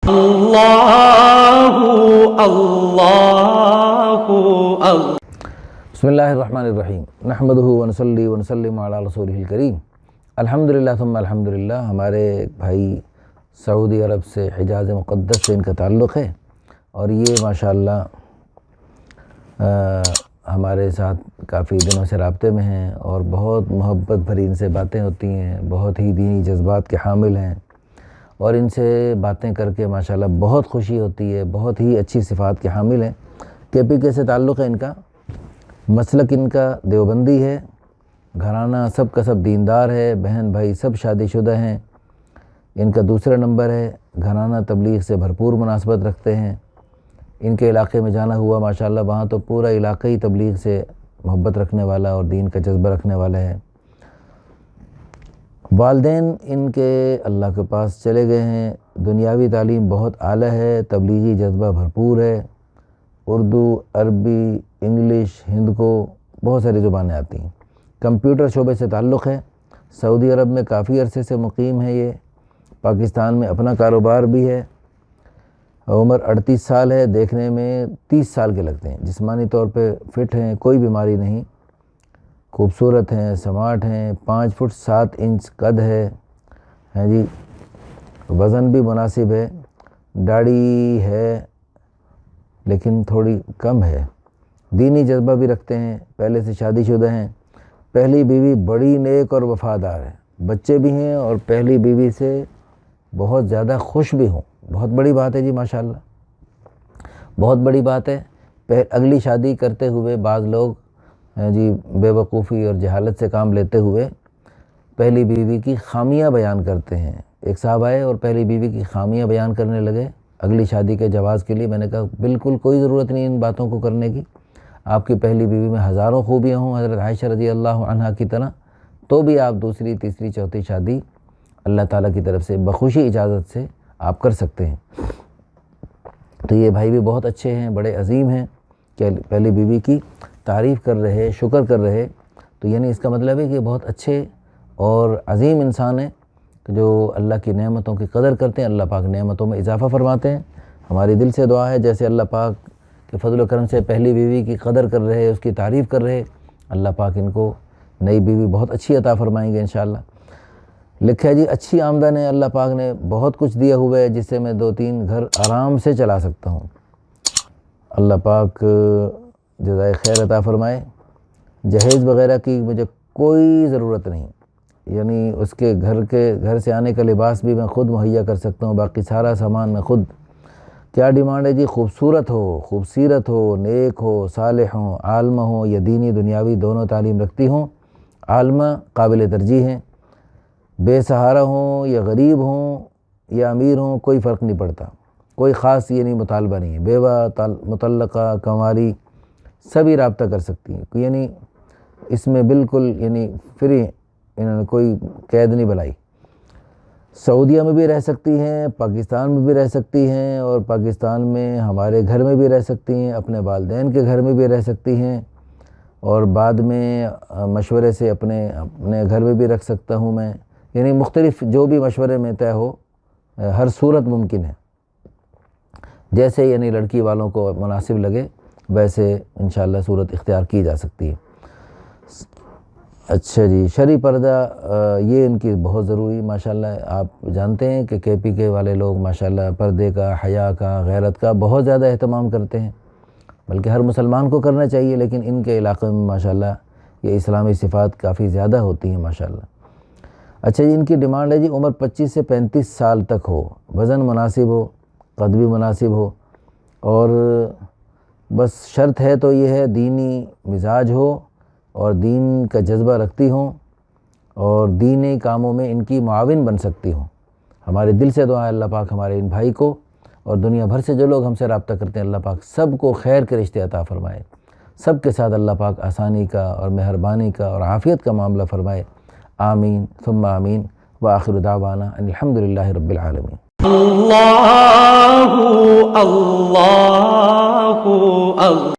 बिस्मिल्लाहिर्रहमानिर्रहीम नहमदुहु व नसल्ली व नसल्लिमु अला रसूलिहिल करीम। अल्हम्दुलिल्लाह थुम्मा अल्हम्दुलिल्लाह। हमारे भाई सऊदी अरब से हिजाज़ मुक़द्दस से इनका ताल्लुक़ है और ये माशाअल्लाह हमारे साथ काफ़ी दिनों से राब्ते में हैं और बहुत मोहब्बत भरी इनसे बातें होती हैं, बहुत ही दीनी जज्बात के हामिल हैं और इनसे बातें करके माशाअल्लाह बहुत खुशी होती है, बहुत ही अच्छी सिफ़ात के हामिल हैं। KPK से ताल्लुक़ है इनका, मसलक इनका देवबंदी है, घराना सब का सब दीनदार है, बहन भाई सब शादीशुदा हैं। इनका दूसरा नंबर है, घराना तबलीग से भरपूर मुनासबत रखते हैं। इनके इलाके में जाना हुआ माशाअल्लाह, वहाँ तो पूरा इलाका ही तबलीग से मोहब्बत रखने वाला और दीन का जज्बा रखने वाला है। वालिदैन इनके अल्लाह के पास चले गए हैं, दुनियावी तालीम बहुत आला है, तबलीगी जज्बा भरपूर है, उर्दू, अरबी, इंग्लिश, हिंद को बहुत सारी ज़ुबानें आती हैं। कंप्यूटर शोबे से ताल्लुक़ है, सऊदी अरब में काफ़ी अरसे से मुकीम है ये, पाकिस्तान में अपना कारोबार भी है। उम्र 38 साल है, देखने में 30 साल के लगते हैं, जिस्मानी तौर पे फ़िट हैं, कोई बीमारी नहीं, खूबसूरत हैं, स्मार्ट हैं, 5 फुट 7 इंच कद है जी, वज़न भी मुनासिब है, दाढ़ी है लेकिन थोड़ी कम है, दीनी जज्बा भी रखते हैं, पहले से शादीशुदा हैं, पहली बीवी बड़ी नेक और वफ़ादार है, बच्चे भी हैं और पहली बीवी से बहुत ज़्यादा खुश भी हों, बहुत बड़ी बात है जी माशाअल्लाह, बहुत बड़ी बात है। अगली शादी करते हुए बाज़ लोग जी बेवकूफ़ी और जहालत से काम लेते हुए पहली बीवी की खामियां बयान करते हैं। एक साहब आए और पहली बीवी की खामियां बयान करने लगे अगली शादी के जवाज़ के लिए। मैंने कहा बिल्कुल कोई ज़रूरत नहीं इन बातों को करने की, आपकी पहली बीवी में हज़ारों खूबियाँ हों हज़रत आयशा रज़ी अल्लाह अन्हा की तरह, तो भी आप दूसरी, तीसरी, चौथी शादी अल्लाह ताला की तरफ से बखुशी इजाज़त से आप कर सकते हैं। तो ये भाई भी बहुत अच्छे हैं, बड़े अजीम हैं कि पहली बीवी की तारीफ़ कर रहे, शुक्र कर रहे, तो यानी इसका मतलब है कि बहुत अच्छे और अजीम इंसान हैं जो अल्लाह की नेमतों की कदर करते हैं। अल्लाह पाक नेमतों में इजाफ़ा फरमाते हैं। हमारी दिल से दुआ है जैसे अल्लाह पाक के फजल करम से पहली बीवी की कदर कर रहे, उसकी तारीफ़ कर रहे, अल्लाह पाक इनको नई बीवी बहुत अच्छी अता फरमाएंगे इंशाअल्लाह। लिखा है जी अच्छी आमदन है, अल्लाह पाक ने बहुत कुछ दिया हुआ है जिससे मैं 2-3 घर आराम से चला सकता हूँ। अल्लाह पाक जज़ाए खैर अता फरमाए। जहेज़ वग़ैरह की मुझे कोई ज़रूरत नहीं, यानी उसके घर से आने का लिबास भी मैं ख़ुद मुहैया कर सकता हूँ, बाकी सारा सामान मैं ख़ुद। क्या डिमांड है जी? खूबसूरत हो, खूबसीरत हो, नेक हो, सालिह हो, आलमा हो या दीनी दुनियावी दोनों तालीम रखती हों। आलमा काबिल तरजीह हैं, बेसहारा हों या गरीब हों या अमीर हों, कोई फ़र्क नहीं पड़ता, कोई ख़ास ये नहीं मुतालबा नहीं है। बेवा, मुतल्लका, कंवारी सभी रब्ता कर सकती हैं, यानी इसमें बिल्कुल यानी फ्री, इन्होंने कोई कैद नहीं बनाई। सऊदीया में भी रह सकती हैं, पाकिस्तान में भी रह सकती हैं और पाकिस्तान में हमारे घर में भी रह सकती हैं, अपने वालिदैन के घर में भी रह सकती हैं और बाद में मशवरे से अपने घर में भी रख सकता हूँ मैं, यानी मुख्तलिफ़ जो भी मशवरे में तय हो, हर सूरत मुमकिन है। जैसे यानी लड़की वालों को मुनासिब लगे वैसे इंशाअल्लाह सूरत इख्तियार की जा सकती है। अच्छा जी, शरई पर्दा ये इनकी बहुत ज़रूरी माशाअल्लाह। आप जानते हैं कि KPK वाले लोग माशाअल्लाह पर्दे का, हया का, गैरत का बहुत ज़्यादा एहतमाम करते हैं, बल्कि हर मुसलमान को करना चाहिए, लेकिन इनके इलाक़े में माशाअल्लाह ये इस्लामी सिफ़ात काफ़ी ज़्यादा होती हैं माशाअल्लाह। अच्छा जी, इनकी डिमांड है जी उम्र 25 से 35 साल तक हो, वज़न मुनासिब हो, कद भी मुनासिब हो और बस शर्त है तो ये है दीनी मिजाज हो और दीन का जज्बा रखती हों और दीनी कामों में इनकी मुआविन बन सकती हों। हमारे दिल से दुआ है अल्लाह पाक हमारे इन भाई को और दुनिया भर से जो लोग हमसे रब्ता करते हैं अल्लाह पाक सबको खैर के रिश्ते अता फ़रमाए, सब के साथ अल्लाह पाक आसानी का और मेहरबानी का और आफ़ियत का मामला फ़रमाए। आमीन सुम्मा आमीन व आखिर दावाना अनिल हम्दुलिल्लाहि रब्बिल आलमीन। अल्लाहु अल्लाहु अल्लाह।